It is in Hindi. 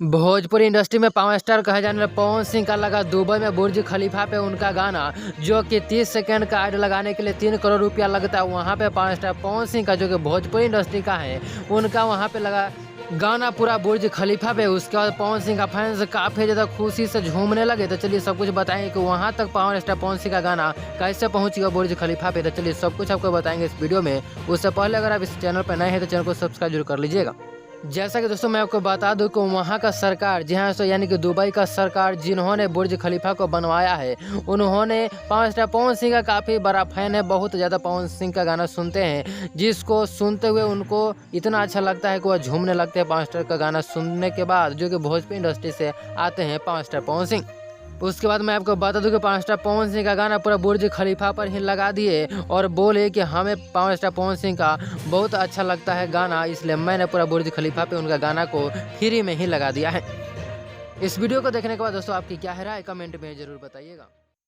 भोजपुरी इंडस्ट्री में पावर स्टार कहे जाने वाले पवन सिंह का लगा दुबई में बुर्ज खलीफा पे उनका गाना, जो कि 30 सेकंड का ऐड लगाने के लिए 3 करोड़ रुपया लगता है। वहाँ पे पावर स्टार पवन सिंह का, जो कि भोजपुरी इंडस्ट्री का है, उनका वहाँ पे लगा गाना पूरा बुर्ज खलीफा पे। उसके बाद पवन सिंह का फैंस काफ़ी ज़्यादा खुशी से झूमने लगे। तो चलिए सब कुछ बताएंगे कि वहाँ तक पावर स्टार पवन सिंह का गाना कैसे पहुँचेगा बुर्ज खलीफा पे। तो चलिए सब कुछ आपको बताएंगे इस वीडियो में। उससे पहले अगर आप इस चैनल पर नए हैं तो चैनल को सब्सक्राइब जरूर कर लीजिएगा। जैसा कि दोस्तों मैं आपको बता दूं कि वहाँ का सरकार, जी हाँ दोस्तों, यानी कि दुबई का सरकार जिन्होंने बुर्ज खलीफा को बनवाया है, उन्होंने पावर स्टार पवन सिंह का काफ़ी बड़ा फैन है। बहुत ज़्यादा पवन सिंह का गाना सुनते हैं, जिसको सुनते हुए उनको इतना अच्छा लगता है कि वह झूमने लगते हैं पावर स्टार का गाना सुनने के बाद, जो कि भोजपुरी इंडस्ट्री से आते हैं पावर स्टार पवन सिंह। उसके बाद मैं आपको बता दूं कि पावर स्टार पवन सिंह का गाना पूरा बुर्ज खलीफा पर ही लगा दिए और बोले कि हमें पावर स्टार पवन सिंह का बहुत अच्छा लगता है गाना, इसलिए मैंने पूरा बुर्ज खलीफा पे उनका गाना को फ्री में ही लगा दिया है। इस वीडियो को देखने के बाद दोस्तों आपकी क्या है राय, कमेंट में ज़रूर बताइएगा।